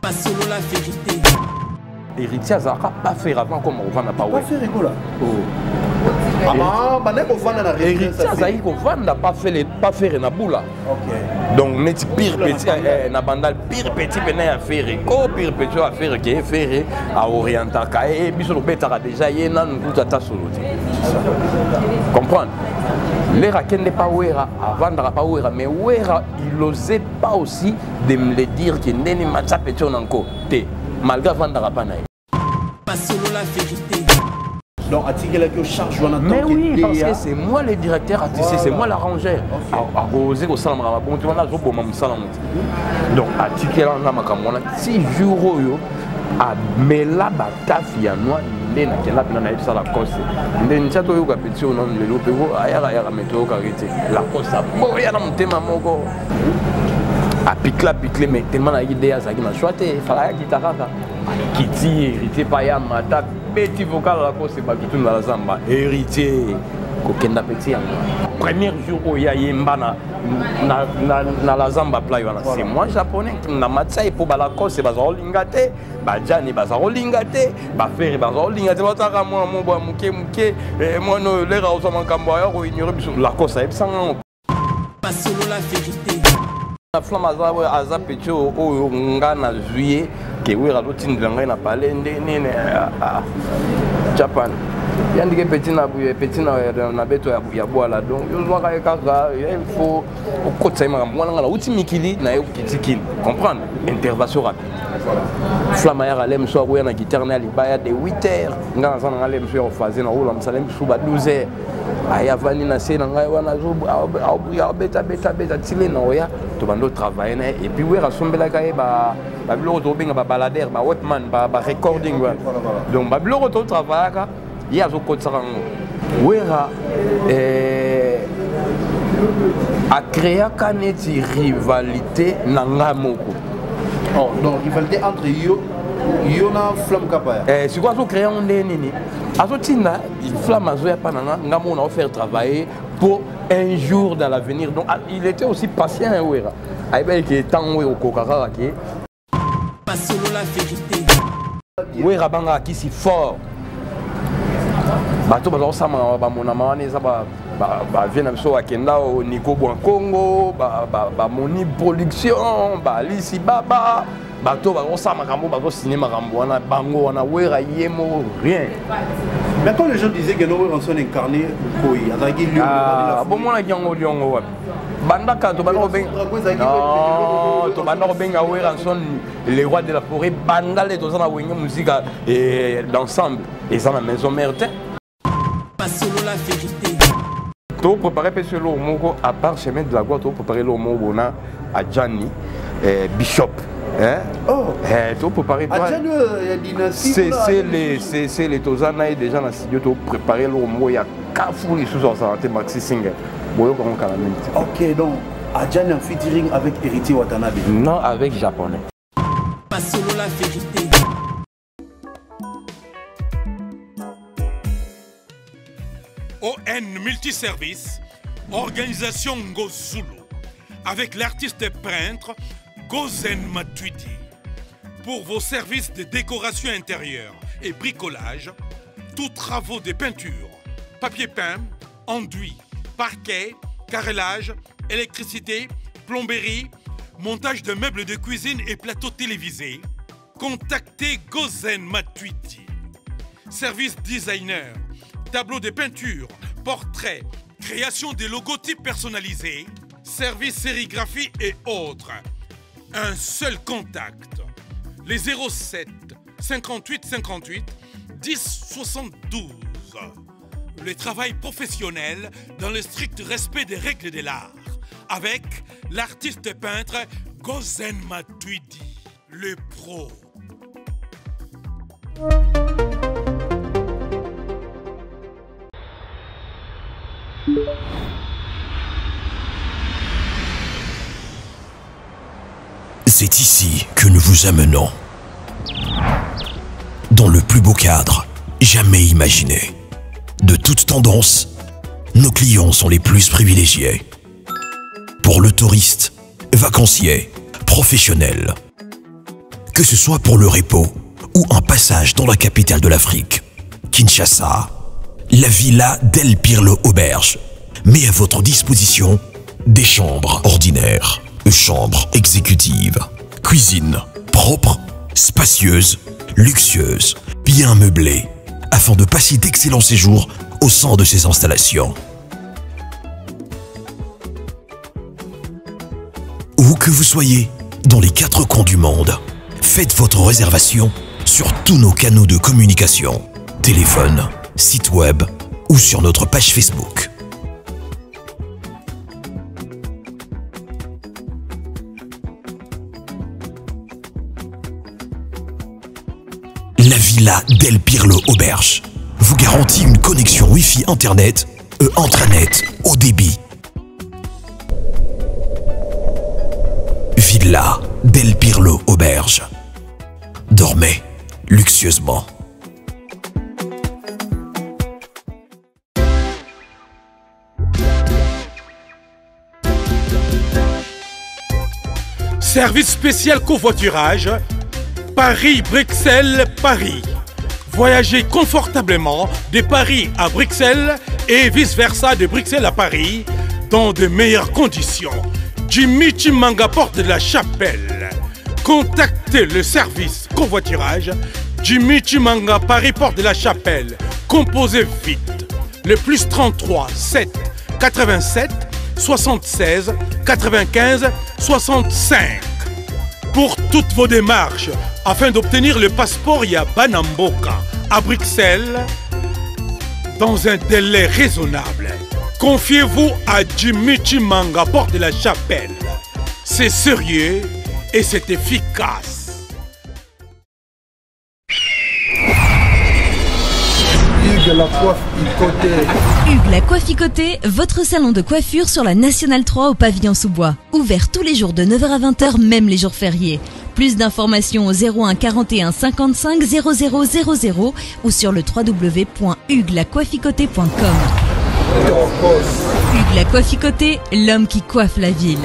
Pas solo la vérité. Héritier azaka pas faire avant comme on va na pas Pas faire école. Ah bah, bah n'est qu'on vend la héritier azaki qu'on vend pas faire na boula. OK. Donc net pire petit na bandal pire petit peine à faire ko pire petit à faire qui est faire à orienter ka biso lo betaka déjà yena nous tata solo. Comprendre. Les raquettes n'est pas ouera à vendre pas ouera mais ouera il osait pas aussi de me le dire que neni matcha petit on encore malgré vendre pas na. Pas solo la vérité. Donc, Atikela qui charge Jonathan. Mais oui, parce que c'est moi le directeur artistique, c'est moi l'arrangeur. À Rosé, au Salam Rabon, tu vois là, je peux m'en salam. Donc, Atikela, on a ma camona, 6 jours, à Mela Batafia, noir, il n'a qu'à la ça la cosse. Il n'y a pas de pétition, non, le loup, à météo, la cosse, il y a un thème à mon go. À piquer, mais tellement d'idées à ça qui m'a choisi, il fallait qu'il t'arrête. Qui dit héritier, pas y a ma table. Petit vocal la cause c'est pas tout dans la zamba héritier kokenda petit premier jour où il y a yemba na la zamba play wana c'est moi japonais na matsa et pour la cause c'est bazaro lingate ba jani bazaro lingate ba faire bazaro lingate bataka moi mo ba muke moi no les raosa mankambo ya ko ignorer la cause ça ebsanga pas solo la vérité la flamme aza petit o ngana juillet que oui à l'autre ndangai na parler ndene Japan yandike petit na beto ya boala donc yo zwaka kaka il faut okotsa makambo wana ngala uti mikili na yo kitikini comprendre intervention rapide flamme ya alem so ko na guitare na libaya de 8h ngana sana ngale mso yo fazer na rola msalem suba 12h aya vani na se na ngai wana zo a beta tile na oya to bando travailler na et puis oui rasombela ka ba biloko to benga ba balader ba webman ba recording donc ba biloko to travailler il y a zo kotsaka ngo wera a créé kaneti rivalité na ngamoko. Oh donc rivalité entre yo na flamme kapaya. C'est quoi zo créer on nini azotinda flamme azo ya pananga ngamo na faire travailler pour un jour dans l'avenir. Donc il était aussi patient wera. Aiba ki tango au kokara ki pas solo la vérité. Wera banga ki si fort. Bato bazo sama ba mona mawane za ba vient na so akenda au Nico Congo ba moni production ba lisi baba bato bazo sama kambo bazo cinéma kambo wana bango wana wera yemo rien. Mais quand les gens disaient que nous on sont incarné koi azaki lion bon mona nyango liongo wapi bandaka to bana benga non to bana benga wera son les rois de la forêt bandale to sana wenga musique d'ensemble et ça la maison mère. Pas solo la vérité. To préparer pese lo moko à part chemin de la gloire to préparer lo moko na à Gianni Bishop hein oh to préparer toi c'est les tozana et déjà na studio to préparer lo moko ya Kafou les sous santé Maxi Singer boyo comme calamine. OK donc à Gianni en featuring avec Héritier Watanabe. Non avec japonais. Pas solo la vérité. ON Multiservice, organisation Ngozulu, avec l'artiste peintre Gozen Matuidi. Pour vos services de décoration intérieure et bricolage, tous travaux de peinture, papier peint, enduit, parquet, carrelage, électricité, plomberie, montage de meubles de cuisine et plateaux télévisés, contactez Gozen Matuidi. Service designer, tableau de peinture, portrait, création des logotypes personnalisés, service sérigraphie et autres. Un seul contact. Les 07 58 58 10 72. Le travail professionnel dans le strict respect des règles de l'art. Avec l'artiste peintre Gozen Matuidi, le pro. C'est ici que nous vous amenons. Dans le plus beau cadre jamais imaginé. De toute tendance, nos clients sont les plus privilégiés. Pour le touriste, vacancier, professionnel. Que ce soit pour le repos ou un passage dans la capitale de l'Afrique, Kinshasa, la Villa Del Pirlo Auberge met à votre disposition des chambres ordinaires, chambres exécutives, cuisine propre, spacieuse, luxueuse, bien meublée, afin de passer d'excellents séjours au sein de ces installations. Où que vous soyez, dans les 4 coins du monde, faites votre réservation sur tous nos canaux de communication, téléphone, site web ou sur notre page Facebook. La Villa Del Pirlo Auberge vous garantit une connexion Wi-Fi Internet et intranet haut débit. Villa Del Pirlo Auberge. Dormez luxueusement. Service spécial covoiturage, Paris-Bruxelles-Paris. Voyagez confortablement de Paris à Bruxelles et vice-versa de Bruxelles à Paris dans de meilleures conditions. Jimmy Chimanga, porte de la Chapelle. Contactez le service covoiturage Jimmy Chimanga, Paris, porte de la Chapelle. Composez vite. Le plus 33 7 87 76 95 65. Pour toutes vos démarches, afin d'obtenir le passeport Yabanamboka à Bruxelles, dans un délai raisonnable, confiez-vous à Jimmy Chimanga, porte de la Chapelle. C'est sérieux et c'est efficace. Hugues la Coifficoté. Hugues la Coifficoté, votre salon de coiffure sur la Nationale 3 au pavillon sous-bois. Ouvert tous les jours de 9h à 20h, même les jours fériés. Plus d'informations au 01 41 55 00 00 ou sur le www.huguelacoifficoté.com. Hugues la Coifficoté, l'homme qui coiffe la ville.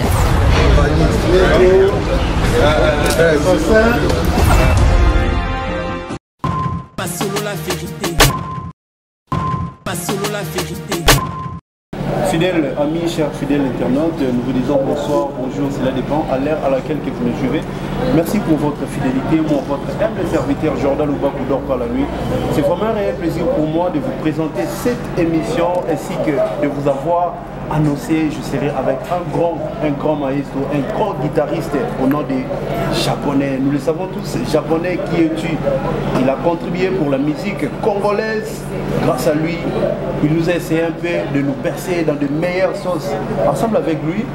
Pas solo la vérité. Pas solo la vérité. Fidèles amis, chers fidèles internautes, nous vous disons bonsoir, bonjour, cela dépend à l'heure à laquelle que vous me suivez. Merci pour votre fidélité, moi, votre humble serviteur Jordan Loubakou dort par la nuit. C'est vraiment un réel plaisir pour moi de vous présenter cette émission ainsi que de vous avoir annoncé, je serai avec un grand maestro, un grand guitariste au nom des Japonais. Nous le savons tous, Japonais, qui es-tu? Il a contribué pour la musique congolaise. Grâce à lui, il nous a essayé un peu de nous bercer dans de meilleures sauces. Ensemble avec lui,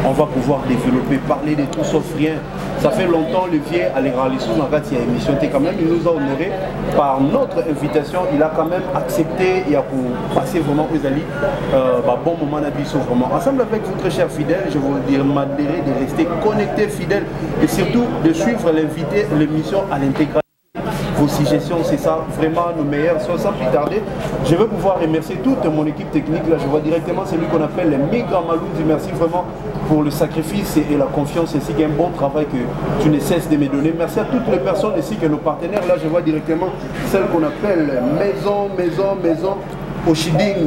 on va pouvoir développer, parler de tout sauf rien. Ça fait longtemps, le vieux à l'émission émission. Quand même, il nous a honoré par notre invitation. Il a quand même accepté et a pour passer vraiment aux alliés bon moment d'habitude vraiment. Ensemble avec vous très chers fidèles, je vous demanderai de rester connectés fidèles et surtout de suivre l'invité, l'émission à l'intégralité. Vos suggestions, c'est ça, vraiment nos meilleurs. Sans plus tarder, je vais pouvoir remercier toute mon équipe technique. Là, je vois directement celui qu'on appelle le Migra Maloudi. Merci vraiment pour le sacrifice et la confiance, ainsi qu'un bon travail que tu ne cesses de me donner. Merci à toutes les personnes, ainsi que nos partenaires. Là, je vois directement celle qu'on appelle Maison Oshiding,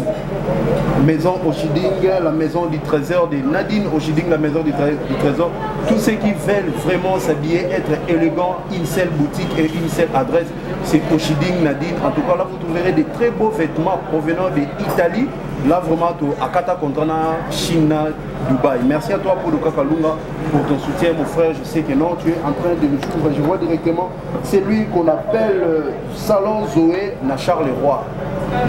Maison Oshiding, la maison du trésor de Nadine Oshiding, la maison du trésor. Tous ceux qui veulent vraiment s'habiller, être élégants, une seule boutique et une seule adresse, c'est Oshiding Nadine. En tout cas, là, vous trouverez des très beaux vêtements provenant d'Italie. Là, vraiment, à Kata Contrana, Chine, Dubaï. Merci à toi, Paulo Kakalunga, pour ton soutien, mon frère. Je sais que non, tu es en train de nous suivre. Je vois directement celui qu'on appelle Salon Zoé Nachar le Roi.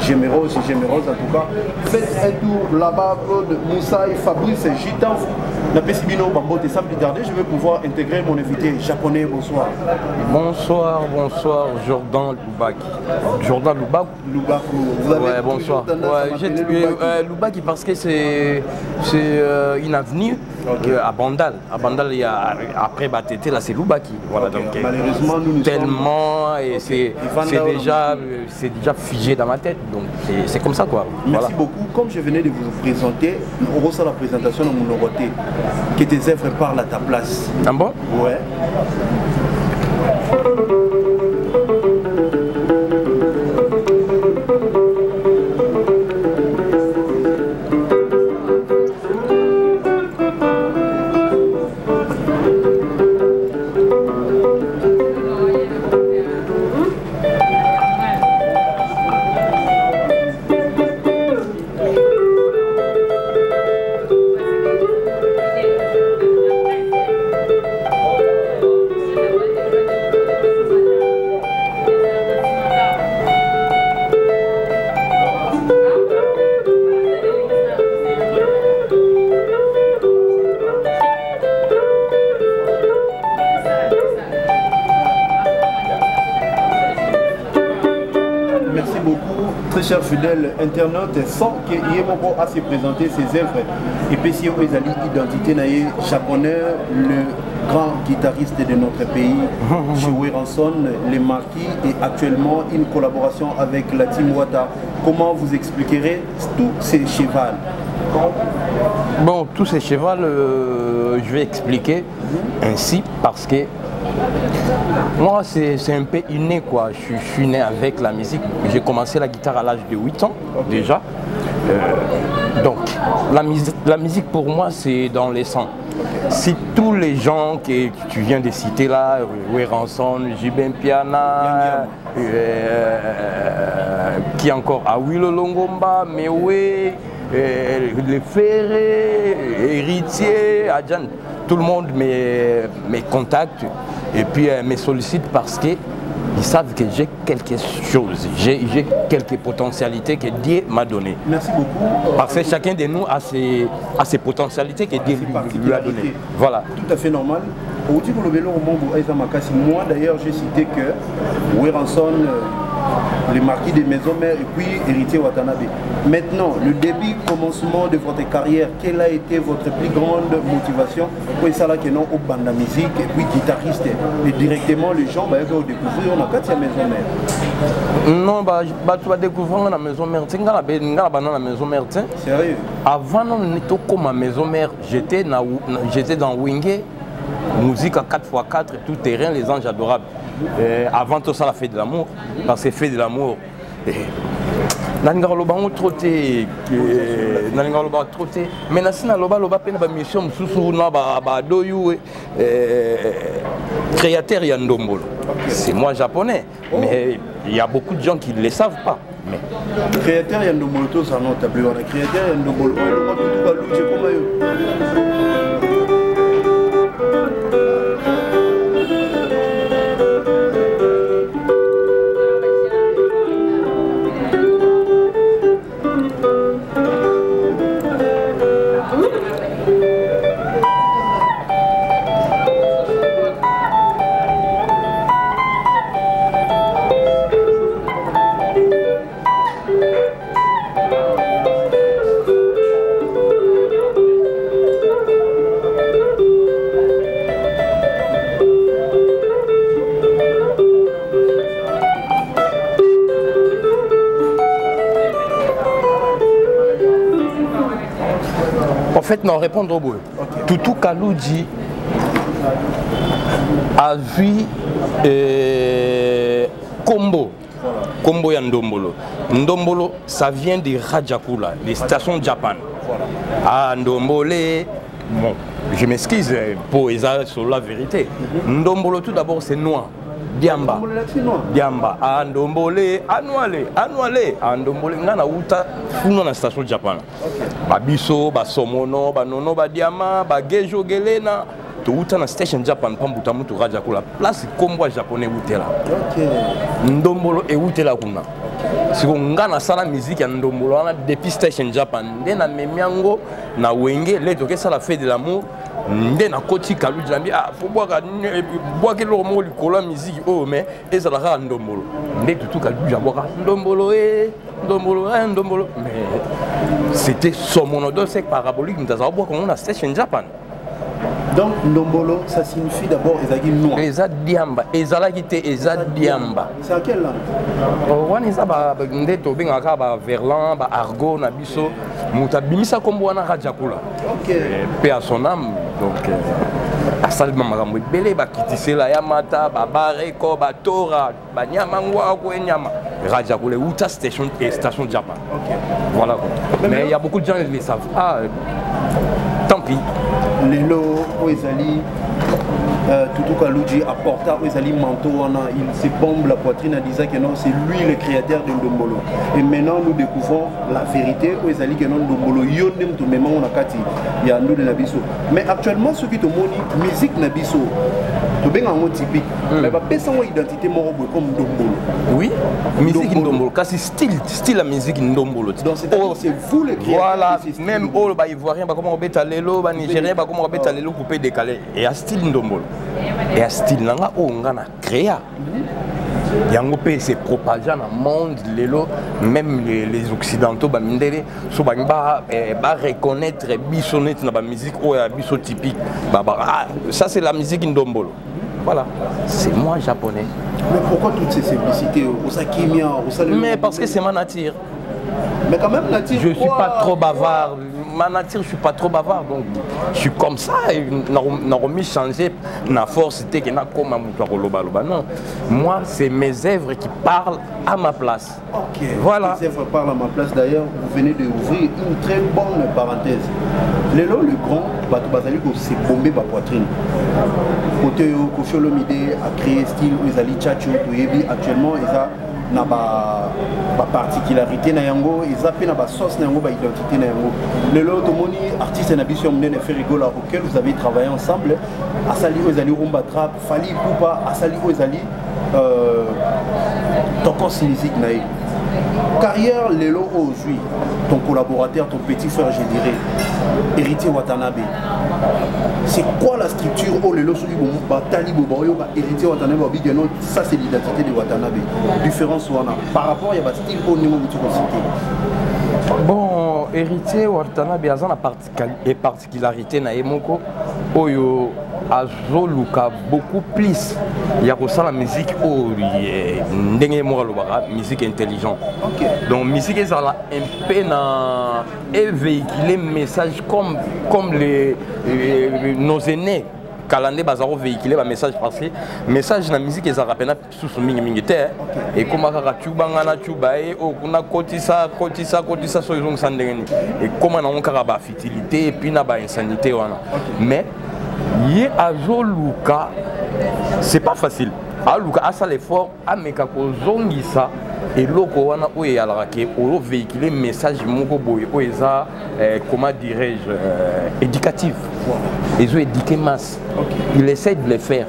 Gémérose, en tout cas. Faites un tour là-bas, Claude Moussaï, Fabrice Gitan. La Pessibino Bambote, sans plus tarder, je vais pouvoir intégrer mon invité japonais. Bonsoir. Bonsoir, Jordan Loubaki. Jordan Loubakou. Vous avez bonsoir. Loubaki parce que c'est une avenue à Bandal. À Bandal, il y a, après Batete, là c'est Loubaki. Voilà, donc, malheureusement, nous tellement, et c'est déjà figé dans ma tête. Donc c'est comme ça quoi. Merci beaucoup. Comme je venais de vous présenter, on reçoit la présentation de mon nouveauté, que tes œuvres parlent à ta place. Ah bon? Ouais. Très chers fidèles internautes, sans que Yemoko a se présenter ses œuvres, et puis si vous avez identité naïe japonais, le grand guitariste de notre pays, Joey Ranson, les Marquis, et actuellement une collaboration avec la Team Wata. Comment vous expliquerez tous ces chevals? Bon, tous ces chevals, je vais expliquer ainsi parce que moi, c'est un peu inné, quoi. Je suis né avec la musique. J'ai commencé la guitare à l'âge de 8 ans, déjà. Donc, la musique, pour moi, c'est dans les sangs. Si tous les gens que tu viens de citer là, Ranson, Jibin Piana, qui encore Awilo Longomba, Mewe, les Ferré, Héritier, Adjan, tout le monde me contacte et puis me sollicite parce qu'ils savent que j'ai quelque chose, j'ai quelques potentialités que Dieu m'a données. Merci beaucoup. Parce que chacun de nous a ses potentialités que Dieu lui a données. Voilà. Tout à fait normal. Moi d'ailleurs j'ai cité que Ranson, les Marquis des Maisons Mères et puis Héritier Watanabe. Maintenant, le début, commencement de votre carrière, quelle a été votre plus grande motivation pour ça là que non au band de musique et puis guitariste et directement les gens bah vont découvrir on a quatre Maison Mère. Non tu vas découvrir la Maison Mère. C'est la Maison Mère. Sérieux? Avant non n'était comme ma Maison Mère, j'étais dans Wingé. Musique à 4x4, tout terrain, les anges adorables. Avant tout ça, la fête de l'amour, parce que fête de l'amour, Nangaroloba ont trotté, Nangaroloba trotté, mais Nassina Loba Loba Pena Mission, Sousouna Badoyou, créateur Yandombolo. C'est moi japonais, mais il y a beaucoup de gens qui ne le savent pas. Mais... Créateur Yandombolo, tout ça, non, t'as plus, on a créateur Yandombolo, En fait, non, répondre au bout. Toutou Kaloudji a vu Kombo ya Ndombolo. Ndombolo, ça vient de Rajakula, les stations Japan. Ah, Ndombole, bon, je m'excuse pour sur la vérité. Ndombolo, tout d'abord, c'est noir. Diamba. Diamba. Andombole, Annuale. Andombole, ngana uta funo na station Japan. Babiso, Basomono, Banono, Badiama, Bagejo Gelena. To uta na station Japan pambuta mutu Rajakula. Place Kombo japonais utela. Ndombolo e utela kuna. Si ngana sala musique ya Ndombolo na depuis station Japan. Ndena memiango na wenge le toke sala fête de l'amour. Nde na koti Kaloudji nambi faut boire que le mot likolo musique oh mais et ça la Ndombolo nde tout Kaloudji aboka Ndombolo Ndombolo mais c'était son monodole sec parabolique nous avons boire comme on a station Japan. Donc Ndombolo ça signifie d'abord ezaki noir. Eza diamba, ezala kité eza diamba. C'est à quelle langue? Wana eza ba nde to bengaka ba verlan ba argot na biso muta bimisa kombo wana Rajakula. OK. Paix à son âme. Donc asalima makambo ebele bakitisela ya mata babareko batora banyamangwa ko enyama Rajakula uta station Japan. OK. Voilà quoi. Mais il y a beaucoup de gens qui le savent. Ah tant pis. Lelo Oezali Toutou Kaloudji apporta Oezali manteau, il se bombe la poitrine en disant que non, c'est lui le créateur de Ndombolo. Et maintenant nous découvrons la vérité Oezali que non Ndombolo yondem tout même on a kati ya nous de Nabiso. Mais actuellement ce qui te moni musique Nabiso to benga ngo typique. Mais ba pesa ngo identité moko comme Ndombolo. Oui, musique Ndombolo, kasi style la musique Ndombolo. Donc c'est vous le créateur. Voilà, même oh ba ivoirien ba comment obeta lelo ba nigérien ba comment obeta lelo coupé décalé et à style Ndombolo. Et à style nanga o ngana créa. yango pe c'est propagé dans le monde lelo même les occidentaux ba mindele so ba reconnaître bisonet na ba musique o ya biso typique ça c'est la musique ndombolo. Voilà, c'est moi japonais. Mais pourquoi toutes ces simplicités? Mais parce que c'est ma nature. Mais quand même nature. Je ne suis pas trop bavard. Ma nature, je ne suis pas trop bavard. Donc, je suis comme ça. n'a remis changer. Na force, c'était que na comme non. Moi, c'est mes œuvres qui parlent à ma place. Ok. Voilà. Les œuvres parlent à ma place. D'ailleurs, vous venez d'ouvrir une très bonne parenthèse. Le grand, c'est bombé ma poitrine. Côté Kofi Olomide a créé style Uzali Tchatcho, actuellement, ils ont une particularité, ils ont une sauce, une identité. Le lot de artiste et Nabission Mnene Ferrigola, auquel vous avez travaillé ensemble, Asali Uzali Rumba Trap, Fali Poupa, Asali Uzali, Toko Sinizik Naï. Carrière Lelo aujourd'hui, ton collaborateur, ton petit frère, je dirais, Héritier Watanabe. C'est quoi la structure au Lelo Batali Boboyo, Héritier Watanabe, ça c'est l'identité de Watanabe. Différence par rapport à style au niveau où tu consultes. Bon, Héritier Watanabe, il y a une particularité na Emoko, Oyo azoluka beaucoup plus. Il y a la musique musique intelligente. Donc musique est un peu et véhiculer message comme nos aînés. Kalandé bazaro véhiculer un message parce que message na musique est rapena sous mingi et comme aka tuba ngana tuba et kuna kotisa so ils sandengeni et comment na onka ba fertilité et puis na ba insanité wana mais yé azoluka c'est pas facile aluka asa l'effort ameka ko zongisa et loko wana o yalaka ke o véhiculer message moko boye o eza comment dirais-je éducatif. Ils ont éduqué masse. Il essaie de le faire.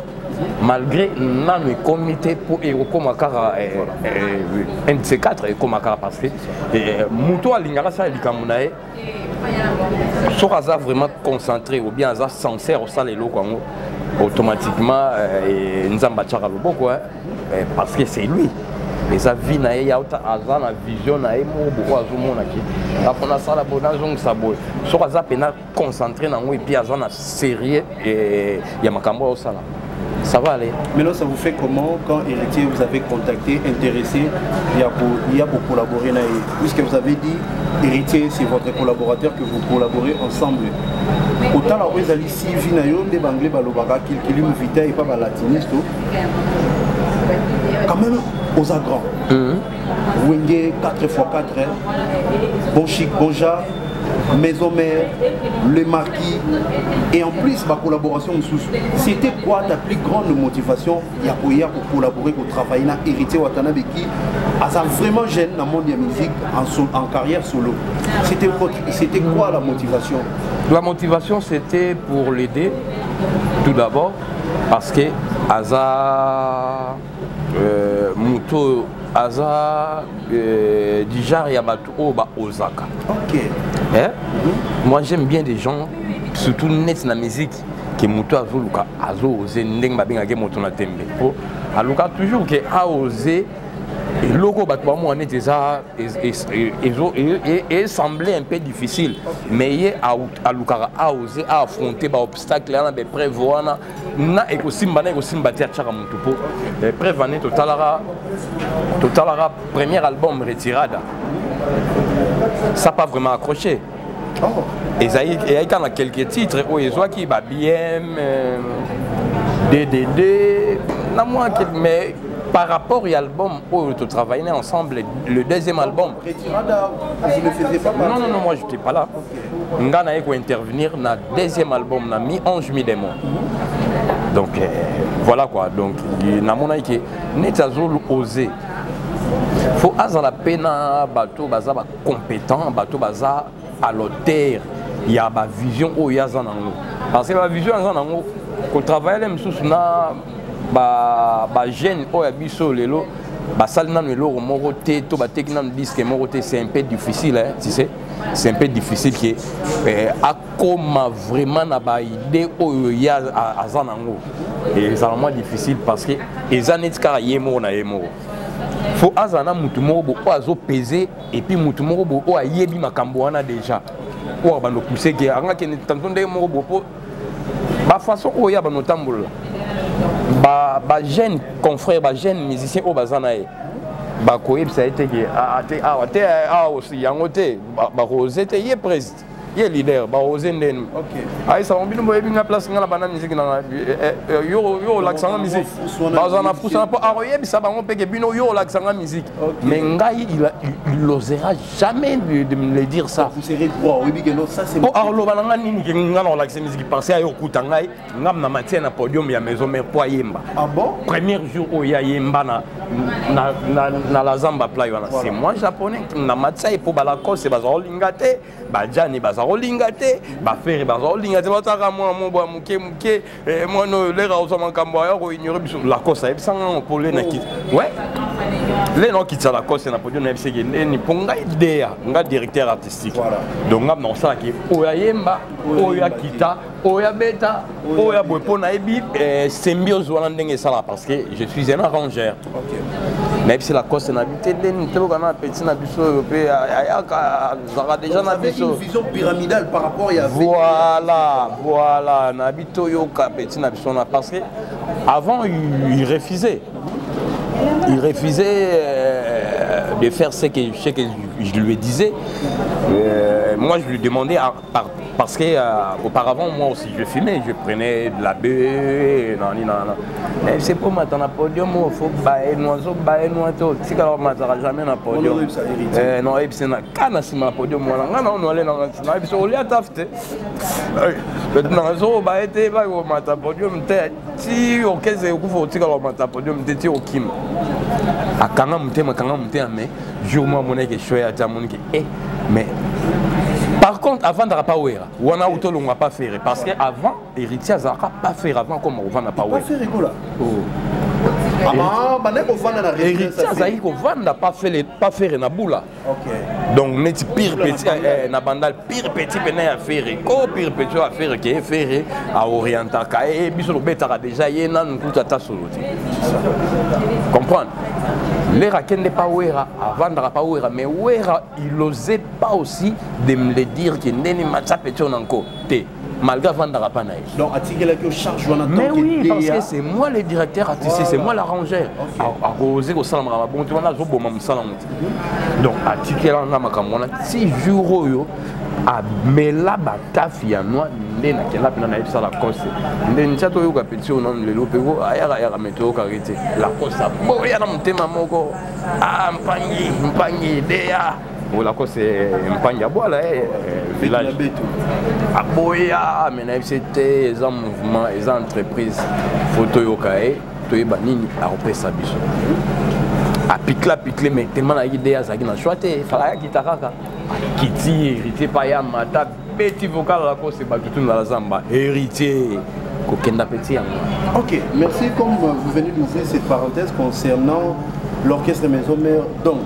Malgré le comité pour Erokomakara, un de ces quatre Erokomakara parce que Mouto Alingara ça Elikamunae, soit vraiment concentré ou bien sincère au salle lokango automatiquement Nzambachara Loboko parce que c'est lui. Les avis na ya uta azana vision na emo beaucoup azomona ki la pona sala bonazong sabo so kaza pena concentré na ngo et puis azana sérieux et ya makambo au sala ça va aller. Maintenant ça vous fait comment quand Héritier vous avez contacté intéressé il y a pour collaborer na puisque vous avez dit Héritier c'est votre collaborateur que vous collaborez ensemble autant la Wezali si vinayo de banglé balobaka qu'il me vita et pas latiniste quand même aux agrants. Wenge 4x4, bon chic, bon jar, maison mère, le marquis. Et en plus, ma collaboration, c'était quoi ta plus grande motivation pour collaborer, pour travailler dans Héritier Watanabe qui a vraiment jeune dans le monde de la musique en carrière solo. C'était quoi la motivation? La motivation, c'était pour l'aider, tout d'abord, parce que Aza Muto Aza Dijar Yabatu Oba Osaka. Ok. Moi j'aime bien des gens, surtout net na musique, qui Muto Azoluka Azo osé Ndeng Babinga Gemoto na Tembe. Aluka toujours que a osé et logo batouamou en est déjà et semblait un peu difficile mais il a osé affronter des obstacles là des prévois na écosimba na écosimba tia chaka mutupo prévané totalara premier album Retirada ça pas vraiment accroché et il y a quand quelques titres où ils ont qui ba BM DDD na moi mais par rapport à l'album où tu travaillais ensemble, le deuxième album. Retirada, vous ne faisiez pas partie? Non, moi je n'étais pas là. Nga na eko intervenir dans le deuxième album, na mi Ange mi démon. Donc voilà quoi. Donc na mon aïe net azol osé. Faut azan la peine bateau baza ba compétent, bateau baza à l'auteur. Il y a ba vision où il y a zan nango. Parce que la vision zan nango, qu'on travaille même sous na ba jeune oya biso lelo ba sal nan lelo moroté to ba tekina disque moroté c'est un peu difficile hein tu sais c'est un peu difficile que akoma vraiment na ba idée oyo ya azanango et ça vraiment difficile parce que ezanet kara yemo na yemo faut azana mutu moko bo azo peser et puis mutu moko bo o ayebi makambo wana déjà o ba no pousser que anga ke tanto nde moko bo ba façon o ya ba no tambola ba jeune confrère ba jeune musicien o bazana e ba koyeb ça été que aussi yangote ba rosé te ye president ye leader ba rosé nden OK ay ça on bino boye binga place ngala bana musique na yo l'accent musique bazana poussa pas aroyeb ça ba on peke bino yo l'accent musique mais ngai il osera jamais de me le dire ça vous serez droit oui que non ça c'est oh arlo bananga nini ke ngana l'accent musique parce ayo kuta ngai ngam na matin na podium ya maison mère po yemba ah bon premier jour o ya yemba na la zamba play wana c'est moi japonais na matsai po bala ko c'est bazo lingate ba jani bazo lingate ba faire bazo lingate ba taka moi mo muke moi no le ra osama kambo ya ko ignorer biso la kosa e sanga ko le na kit ouais le no kitsa la kosa na podium na fc ni ponga idea nga directeur artistique voilà donc ngam na ça ki o ya yemba o ya kita o ya beta o ya boepo na ebi symbiose wana ndenge sala parce que je suis un arrangeur OK même si la cause n'a habité den te kana petit na biso européen ayaka zara déjà na biso une vision pyramidale par rapport à voilà na bito yo ka petit na biso na parce que avant il refusait de faire ce que je lui disais. Moi, je lui demandais, parce que auparavant, moi aussi, je fumais, je prenais de la bœuf, mais c'est pour m'attendre à podium, il faut bailler noiseau, si alors m'attendra jamais à podium. Non, c'est na kana si ma podium, non, allez dans la biso, on l'a tafté. Noiseau, bailler, va au matin podium, si au 15 et au coup, faut alors matin podium, t'es au kim. A kanga mutema mais jour moi mon que choix à mon mais par contre avant de pas ouera wana utolo on va pas faire parce que avant héritier azaka pas faire avant comme on va pas ouera pas faire rigola ah bané ko vanda na héritier azaki ko vanda pas faire na boula OK donc net pire petit na bandal pire petit peine à faire ko pire petit à faire que faire à orienter ka biso lo betara déjà yena nkuta ta solo comprendre les raquettes n'est pas ouera avant de pas ouera mais ouera il n'osait pas aussi de me le dire que n'est pas petit encore malgré vendre pas naïf donc attirer la charge mais oui parce que c'est moi le directeur artistique c'est moi l'arrangeur à causer au salon bon tu vois là je bon mon salon donc attirer là makamona 6 jours yo a mela batafi ya noa ndena kela pena na ipsa la cause ndeni chato yo ka petit on le lopego ayaka meteo ka rete la cause boya na mutema moko mpangi dea o la cause mpangi abola village aboya mena c'était un mouvement les entreprises photo yo kae to yeba nini a repesa biso a picle mais tellement la idée azaki na choité fala ki takaka kiti hérité pa ya mata petit vocal la cause ba kitu na la zamba héritier kokenda petit yango. OK, merci comme vous venez d'ouvrir cette parenthèse concernant l'orchestre Maison Mère donc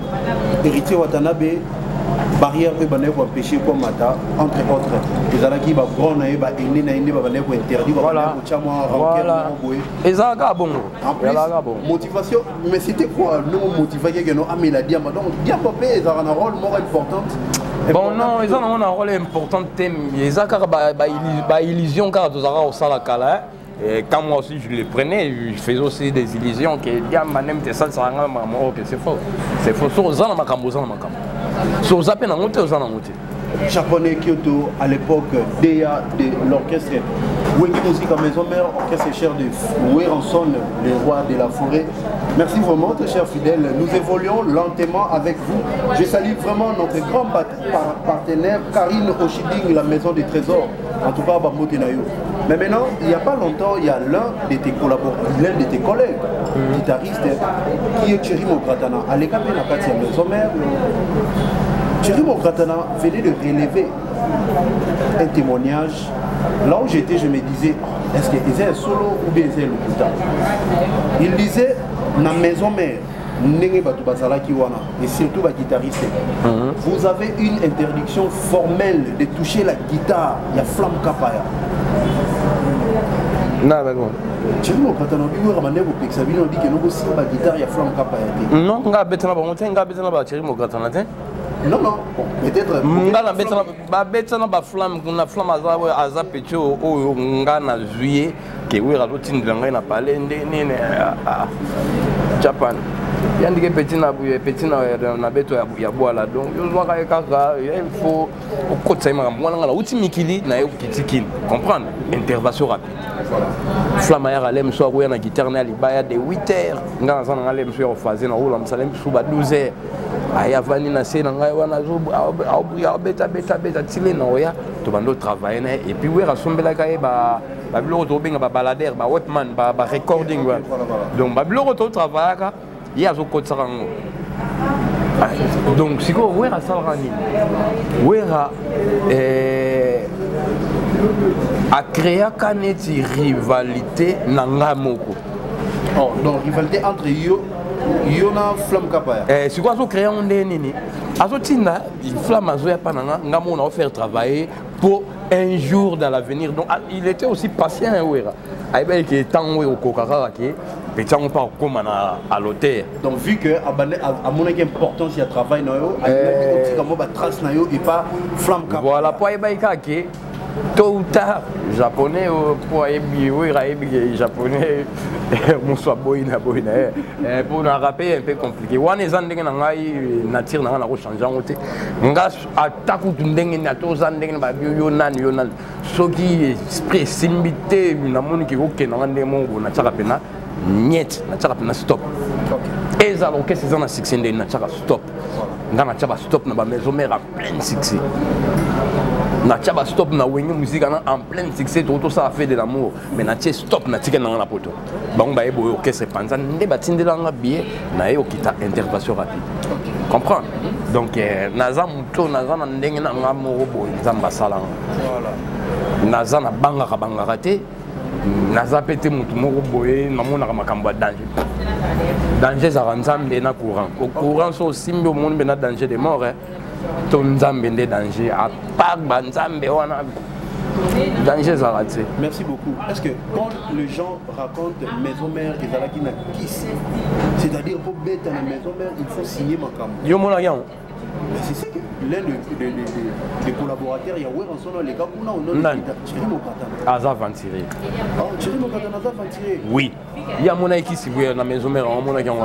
héritier Watanabe barrière et bané pour empêcher pour mata entre autres les alaki ba grand na ba ene na ene ba bané pour interdire voilà ezaka bon motivation mais c'était quoi nous motiver que nous amela diama donc diama pe ezaka un rôle more important bon non ils ont un rôle important ezaka ba illusion car tous au sala kala et quand moi aussi je les prenais je faisais aussi des illusions que diama même te ça nga maman que c'est faux sur zana makambo sur zappé na monté aux monté japonais Kyoto à l'époque DEA de l'orchestre Wengi Musique à Maison Mère orchestre cher de Weranson les rois de la forêt. Merci vraiment très chers fidèles, nous évoluons lentement avec vous. Je salue vraiment notre grand partenaire Karine Oshiding, la maison des trésors, en tout cas Bamotenayo. Mais maintenant, il n'y a pas longtemps, il y a l'un de tes collaborateurs, l'un de tes collègues guitaristes qui est Thierry Mokratana. À l'écart de la Katia Maison Mère, Thierry Mokratana venait de relever un témoignage. Là où j'étais, je me disais, est-ce que c'est un solo ou bien c'est le Kuta? Il disait, dans la maison mère, et surtout les guitaristes. Vous avez une interdiction formelle de toucher la guitare. Il y a Flamme Kapaya. Non, d'accord. Tu vois, quand on a vu que nous dit que nous aussi la guitare, il y a Flamme Kapaya. Non, on a besoin de non, non, peut-être. On flamme aza petit au ngana juillet que oui la routine de ngana parler ndene Japan. Yandike petit na beto ya boala donc yo zwaka kaka il faut okotsa mwana ngala uti mikili na yo kitikini comprendre intervention rapide. Flamme ya alem so ko na guitare na libaya de 8h ngana sana ngale mso yo fazer na rola msalem suba 12h. Aya vani na se na ngai wana zo beta tile na oya to bando travailler et puis oui rasombela ka ba biloko to benga ba balader ba webman ba recording donc ba biloko to travailler ka ya zo kotsaka ngo donc siko oui rasalra ni oui a créer kaneti rivalité na ngamoko oh donc rivalité entre Yona Flamme Kapaya. Si quoi vous créez un nini, azotina Flamme azoya pananga ngamo on a offert travailler pour un jour dans l'avenir. Donc il était aussi patient ouera. Aïe qui est tant au kokara qui petit on part comme à l'hôtel. Donc vu que à mon importance il y a travail na yo, aussi comme ba trace na yo et pas Flamme Kapaya. Voilà pour aïe qui tôt ou tard japonais pour japonais mon soit boina pour un rappel un peu compliqué wana ezandenge na ngai nature na ko changer ngote nga attaque ndenge na to zandenge ba yo nani soki esprit simbité na moni ki okena ngande mongo na tsaka pena niet na tsaka pena stop eza l'orchestre ezana succès ndenge na tsaka stop nga na tsaka stop na ba maison mère en plein succès na tchaba stop na wenye musique en plein succès tout ça a fait de l'amour mais na tché stop na tika na poto bango ba ebo orchestre panza nde batindela nga billet na yo kita intervention rapide comprendre donc naza muto naza na ndenge na nga moko boy nzamba sala voilà naza na banga te naza pété mutu moko boy na mona makambo ya danger za nzambe na courant so simbi au monde na danger de mort ton Nzambe de danger à part Nzambe wana danger ça raté. Merci beaucoup. Est-ce que quand les gens racontent maison mère et Zalaki na kiss, c'est-à-dire pour bête à la maison mère il faut signer ma cam. Yo mon agent. C'est ça que l'un des collaborateurs il y a ouais en son les gars on a Thierry Mokatana. Aza Ventiré. Ah Thierry Mokatana Aza Ventiré. Oui. Il y a mon qui si vous na maison mère mon agent.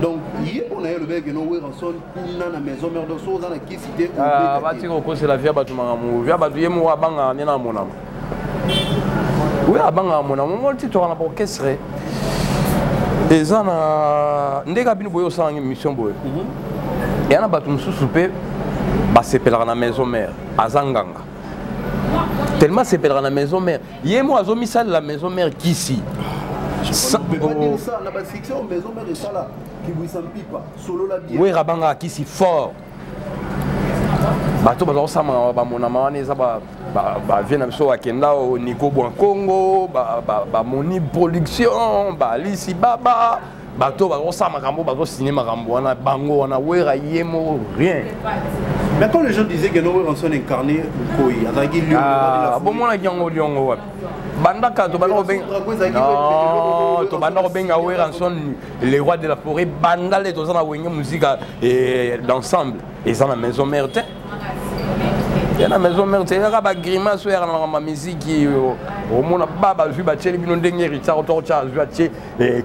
Donc hier on a eu le mec no ouais en son na maison mère donc so na qui cité ah bati ko c'est la via batu mangamu via batu yemo abanga nena monam. Oui abanga monam mon titre na orchestre. Ezana ndeka binu boyo sa mission boyo. Et on a battu soupe, c'est pour la maison mère, à Zanganga. Tellement c'est pour la maison mère. Hier, moi, j'ai mis ça la maison mère qui ici. On ne peut pas dire ça, on a pas fixé une maison mère et ça là, qui vous s'en pipe pas, solo la bière. Oui, Rabanga qui ici fort. Bato bazo sama ba mona mawane za ba vient so akenda au Nico Congo, ba moni production, ba lisi baba. Bato bazo sama kambo bazo signer makambo wana bango wana wera yemo rien. Mais quand les gens disaient que nous on sont incarné koi azaki lion ah bon mona nyango liongo wa bandaka to bana obenga non to bana obenga wera son les rois de la forêt bandale to sana wenye musique d'ensemble et ça la maison mère te ya na maison mère te ya ba grimace ya na ma musique au mona baba vu ba tcheli bino ndenge rita otorcha vu atche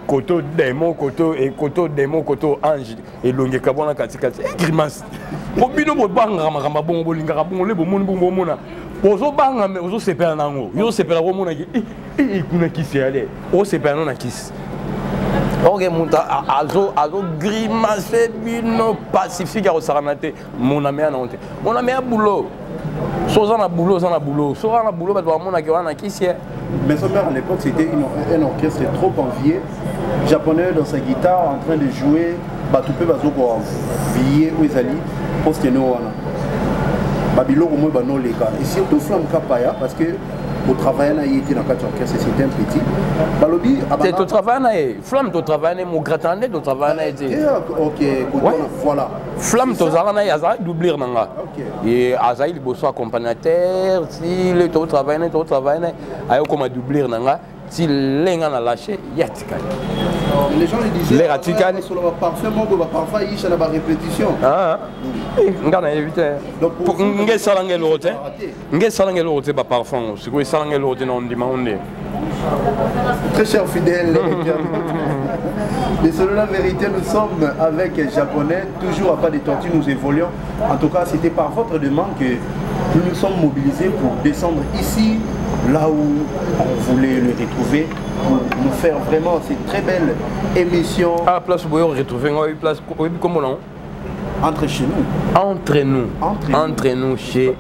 koto demo koto ange et longe kabona katika grimace ko bino bo banga makamba bongo bolinga bongo le bomoni bongo mona ozo banga me ozo sepela nango yo sepela ko mona ki kuna kisi ale o sepela no na kisi ok muta azo grimace bino pacifique a osaranate mon ami na honte mon ami a boulot Sozana boulot, Sozana boulot, bah toi mon a qui c'est. Mais son père à l'époque c'était un orchestre trop envié, japonais dans sa guitare en train de jouer, bah tout peut bazo pour vier ou ezali, parce que nous wana. Babilo au moins bah non les gars. Et surtout Flamme Kapaya parce que au travail na été dans quatre orchestre c'était un petit balobi c'est ton travail na flamme ton travail mon gratin ton travail na été OK voilà flamme ton travail na ya doubler nanga et azaï le bosso accompagnateur si le ton travail na ayo comme doubler nanga si lenga na lâché yatika les gens les disaient les ratikani sur le parfum mon parfois il y a la répétition ngana éviter donc nge salangelo rote ba parfum c'est quoi salangelo rote non demande très cher fidèle et selon la vérité nous sommes avec japonais toujours à pas de tortue nous évoluons en tout cas c'était par votre demande que nous nous sommes mobilisés pour descendre ici là où on voulait le retrouver pour nous faire vraiment cette très belle émission. À place où on retrouve place comment non entre nous chez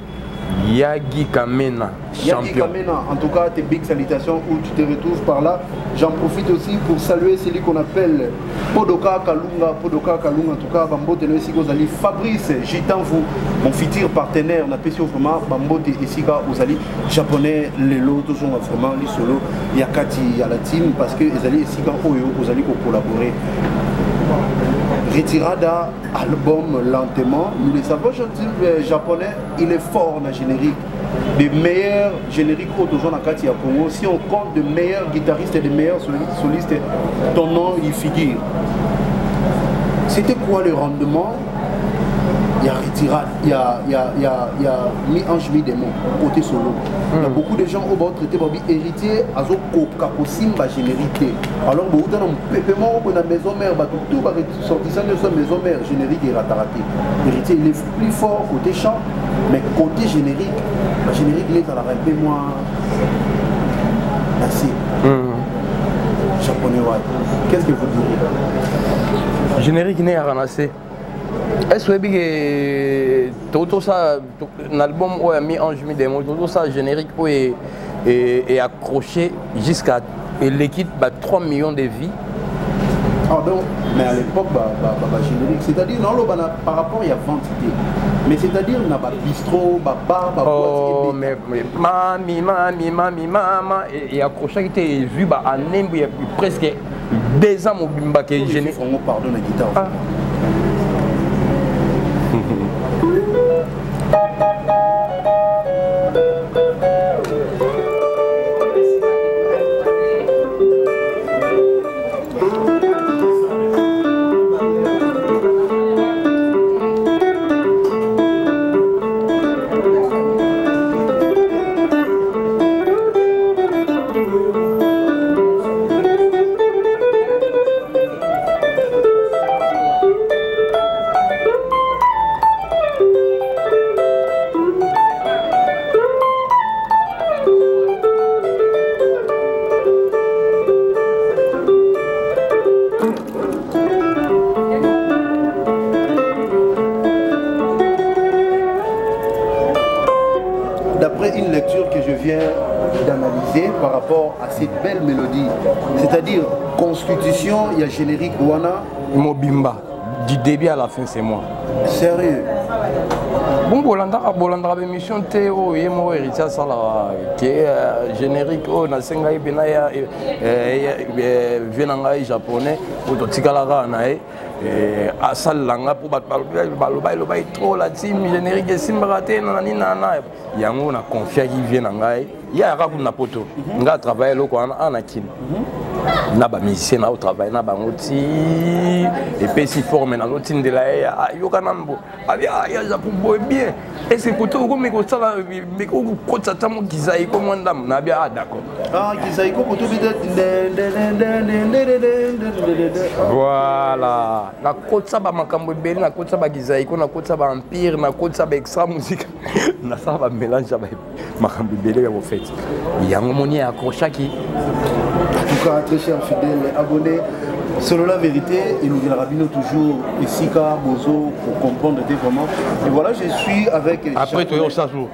Yagi Kamena champion. Yagi Kamena, en tout cas tes big salutations où tu te retrouves par là. J'en profite aussi pour saluer celui qu'on appelle Podoka Kalunga, en tout cas Bambote Noesigozali, Fabrice Jitanvu, mon futur partenaire, on appelle vraiment Bambote Esiga Ozali, japonais, Lelo, toujours vraiment, les solo, Yakati à la team, parce que Ezali Esiga Oyo, Ozali pour collaborer. Retirada, album lentement, nous le savons, japonais, il est fort dans le générique. Des meilleurs génériques autour de Kati à Congo. Si on compte de meilleurs guitaristes et de meilleurs solistes, ton nom y figure. C'était quoi le rendement? Il y a retirade, il y a mi-ange, mi-démon, côté solo. Il y a beaucoup de gens au bord traité par héritier, à zo kaposimba générité. Alors, beaucoup dans le pépement, dans la maison mère, tout va sortir de sa maison mère, générique et rataraté. Héritier, il est plus fort côté chant, mais côté générique, la générique, il est à la un peu moins. Merci. Japonais, ouais. Qu'est-ce que vous direz? Générique n'est à ramasser. Est-ce que tout ça, l'album où a mis en juillet des mots, tout ça générique où est accroché jusqu'à l'équipe 3 millions de vies. Ah donc, mais à l'époque, générique, c'est-à-dire non, par rapport il y a 20 idées. Mais c'est-à-dire on a bistrot, bar, oh, mais maman, et accroché qui était vu à Nembu il y a presque 2 ans au Bimba qui est générique. On pardonne la guitare. Par rapport à cette belle mélodie, c'est-à-dire constitution, il y a générique Wana. Mobimba, du début à la fin, c'est moi. Sérieux? Bon, Bolanda émission Théo, Yemo Héritier Sala, qui est générique, Nasenga Benaya, Venanga japonais, ou Tikalara Nae, à Salanga pour Balobai, trop la team, générique et Simbarate, Nanana, Yango, on a confié qu'il vient en Gaï. Il y a un raconte na poto. On a travaillé là quoi en Akin. On a des musiciens au travail, on a des outils et puis si forme dans l'autre de la yokanambo. Ah bien, il y a ça pour bien. Est-ce que poto comme que ça mais ko ko ça tamo kizaiko mwandam na bien d'accord. Ah kizaiko poto bide. Voilà. Na côte ça ba makambo beli na côte ça ba kizaiko na côte ça ba empire na côte ça ba extra musique. Na ça ba mélange ba makambo beli ya fait. Il y a un moment qui accroché qui. En tout cas, très chers fidèles abonnés, selon la vérité, il nous Rabino toujours Esika, Bozo, pour comprendre vraiment. Et voilà, je suis avec. Après, tu es ça jour.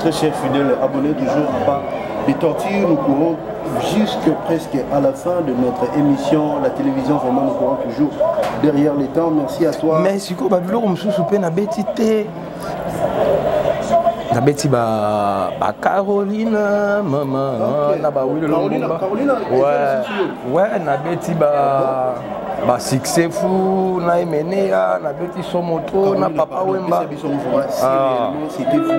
très chers fidèles abonnés, toujours pas les tortures. Nous courons jusque presque à la fin de notre émission. La télévision, vraiment, nous courons toujours derrière les temps. Merci à toi. Merci beaucoup. Na beti ba Caroline maman na ba oui le Caroline ouais na beti ba successful na Emenea na beti Somoto na Papa Wemba c'était fou.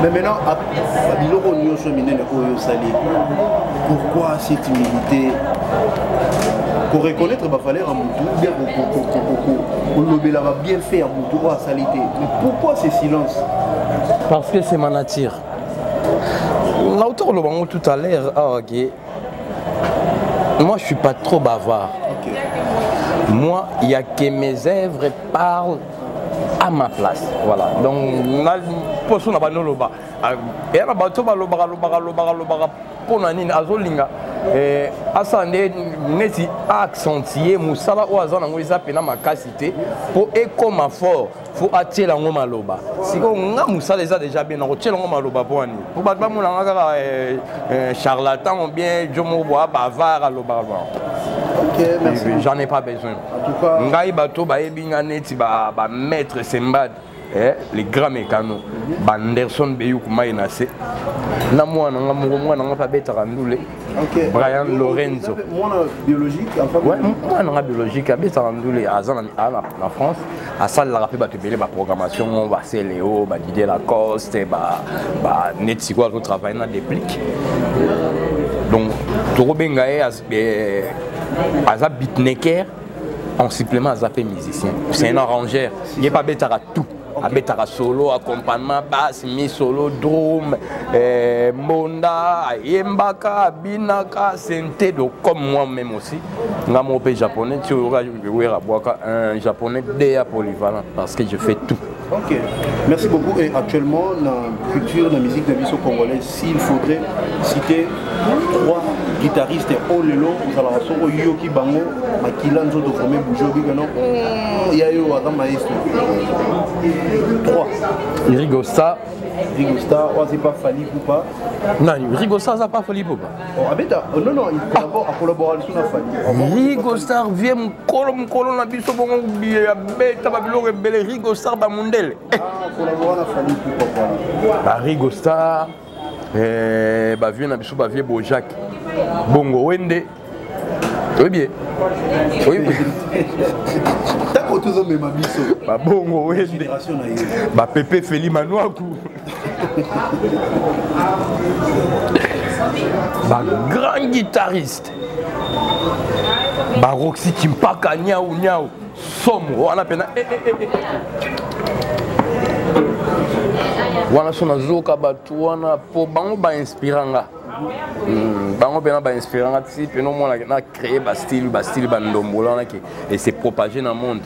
Mais maintenant, pourquoi cette humilité? Pour reconnaître il fallait un moutou, bien pour bien faire moutou à salité. Mais pourquoi ce silence? Parce que c'est ma nature. L'auteur le moment tout à l'heure, moi je suis pas trop bavard. Okay. Moi, il n'y a que mes œuvres parlent à ma place. Voilà. Donc, on a pas de loba. Et on a pas de loba. Pour azolinga. Asande neti accentuer musala ou azana ngweza pena makasité pour ekoma fort faut attirer la ngoma loba. Si on a musala déjà bien on tient la ngoma loba pour ani. Pour ba mona ngaka charlatan ou bien jomo boa bavard à loba. OK, merci. J'en ai pas besoin. En tout cas, ngai bato ba ebinga neti ba maître Sembad. Les grands mécanos, Anderson Beyou Maïnase, Namouana, Brian Lorenzo. Moi, biologique, ouais, moi, biologique, en France, à ça, la la programmation, c'est Léo, Didier Lacoste, Netsi, on travaille dans des pliques. Donc, Toro Bengae, Aza beatmaker, en supplément, Aza fait musicien. C'est un arrangeur, il n'est pas bête à tout. Abetara solo, accompagnement, basse, mi solo, drum, monda, yembaka, binaka, sente, donc comme moi-même aussi. Dans mon pays japonais, tu auras un japonais déjà polyvalent parce que je fais tout. Ok, merci beaucoup. Et actuellement, dans la culture de la musique de l'Aviso congolais, s'il faudrait citer 3 guitaristes au lelo, vous allez voir Yoki Bango, Makilanzo de Fomé Boujobi, il y a eu un maestro. 3. Rigosta. Rigosta, c'est pas Fali Poupa. Non, Rigosta, ça pas Fali Poupa. Non, non, il collabore à collaboration avec Fali. Rigosta, vient mon colon, la biso, bon, bête, babilo, rebelle, Rigosta, bamundel. Collaborer avec Fali Poupa. Rigosta, vient na biso, vient Bojac. Bongo Wende. Oui, bien. Oui, bien. Bongo Wende. Pepe Feli Manouakou. Grand guitariste. Roxy Kimpaka Niaou Niaou. Somo. On appelle. Wana sona zoka batu wana po bango ba inspiranga. Bango bena ba inspiranga ti pe no mona na créer ba style ba ndombola na et c'est propagé dans le monde.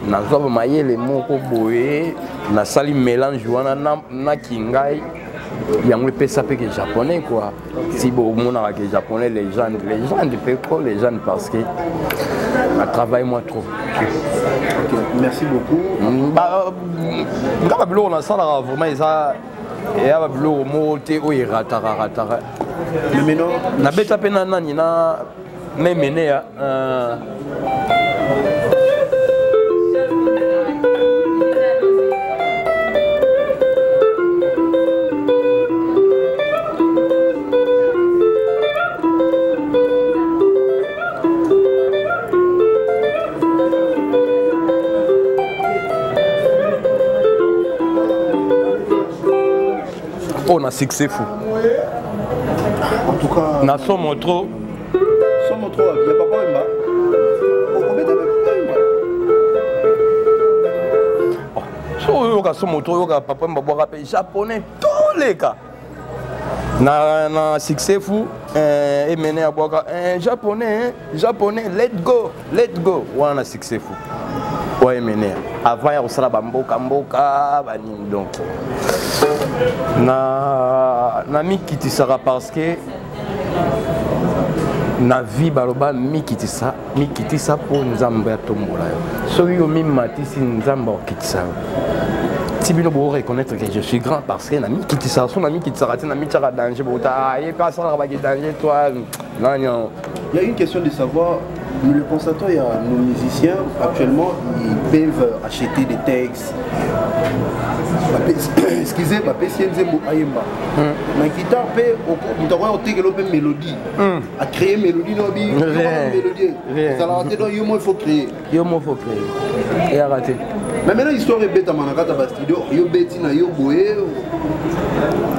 Na zo ba mayele moko boye na sali mélange wana na kingai yango pesa pe que japonais quoi. Si bo mona que japonais les gens peu les gens parce que na travaille moi trop. OK, merci beaucoup. Ngaba bilo na sala vraiment ça et aba bilo moté o ratara. Mais maintenant na beta pena nani na Emenea On a succès fou. En tout cas, Na somo trop. Somo trop, il n'y a pas Wemba. Yoka somo trop, yoka papa Wemba pe japonais tous les cas. Na succès fou et mené à boire japonais, let's go. Wana succès fou. Ouais mené. Avant ya osala mboka bani donc. Na mi kitisaka parce que na vie baloba mi kitisa pour nzambe ya tombola yo. So yo mi matisi nzambe okitisa. Si bino bo reconnaître que je suis grand parce que na mi kitisa son ami kitisa na mi tchara danger bota et pas ça va danger toi. Non. Il y a une question de savoir. Nous le constatons, il y a nos musiciens actuellement, ils peuvent acheter des textes. Excusez, ma PCNZ Ayemba. Ma guitare peut, nous avons une mélodie. À créer une mélodie, nous avons une mélodie. Ça l'a raté, donc il faut créer. Et à rater. Mais maintenant, l'histoire est bête à Manakata Bastido, il y a bête, il y a boé.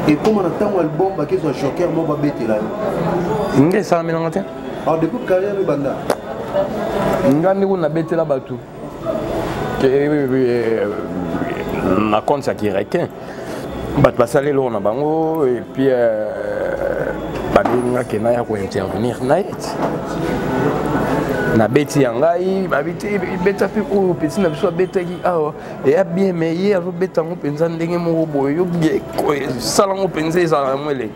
Et comme on attend un album, il y a un choqueur, moi, je vais bête là. Vous ça la alors, depuis carrière, le banda. Ngandi kuna betela batu na compte ça qui requin bat passer l'eau na bango et puis balinga kena ya ko intervenir night na beti yangai babiti beta pe ko petit na biso beta ki awa et a bien meillé azo beta ngo penza ndenge mo boyo bien ko sala ngo penza za mwele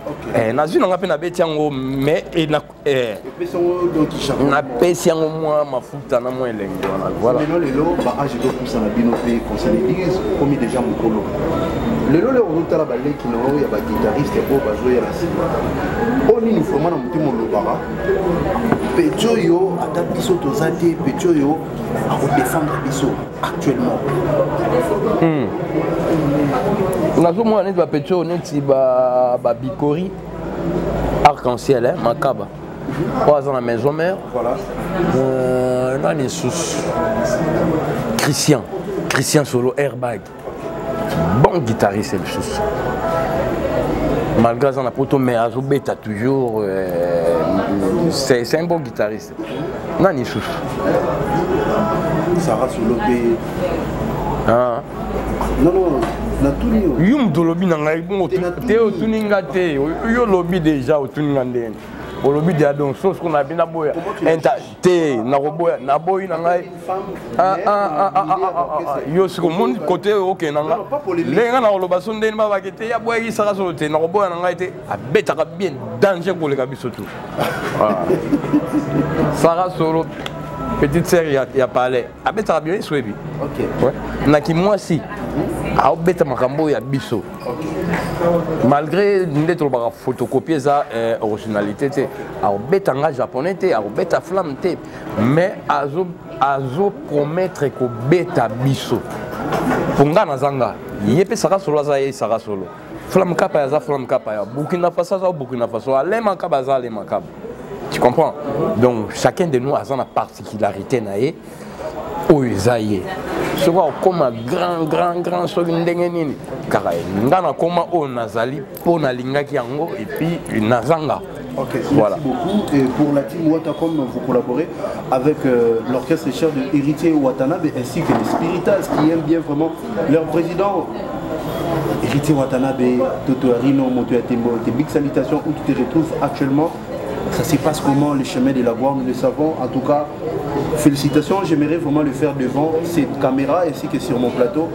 na zuna ngape na beti yango mais et na na pesi yango moi mafuta na mwele voilà maintenant les lots ba age de poussa na bino pe conseil l'église comme déjà mukolo les lots les on la balé qui no ya ba guitariste ko ba jouer la sima oni ni forma na mutimo lobara pecho yo ata biso tozate pecho yo a redéfendre biso actuellement nazo moi net ba pecho net ba bikori arc-en-ciel hein makaba 3 ans à la maison mère voilà nani sous Christian Solo Airbag bon guitariste le sous malgré ça on a poto mais Azobeta toujours c'est un bon guitariste nani sous Sarah Solo ah non na tuni yum do lobby na ngai bon te o tuninga te yo lobby déjà o tuninga ndene o lobby de donc chose qu'on a bien boya te na roboya na boyi na ngai yo siko mon côté OK na nga lenga na loba so ndene ba bakete ya boya isaka so te na roboya na ngai te abeta ka bien danger pour le kabiso tout Sarah Solo petite sœur il y a parlé abeta bien souebi OK ouais na ki moi si a beta makambo ya biso malgré nde to ba photocopier ça originalité te a beta nga japonais te a beta flamme te mais azo promettre ko beta biso ponga na zanga yepe saka solo za ye saka solo flamme kapa ya za flamme kapa ya Burkina Faso za Burkina Faso ale makaba za ale makaba tu comprends donc chacun de nous a sa particularité nae o ezaye ce quoi comme grand so ndenge nini car ngana koma o nazali pona lingaki yango et puis nazanga. Ok, voilà. Merci beaucoup. Et pour la team Watacom, vous collaborez avec l'orchestre cher de Héritier Watanabe ainsi que les Spiritas qui aiment bien vraiment leur président. Héritier Watanabe, Toto Arino, Moto Yatembo, des big salutations où tu te retrouves actuellement. Ça se passe comment les chemins de la voix, nous le savons. En tout cas, félicitations. J'aimerais vraiment le faire devant cette caméra ainsi que sur mon plateau.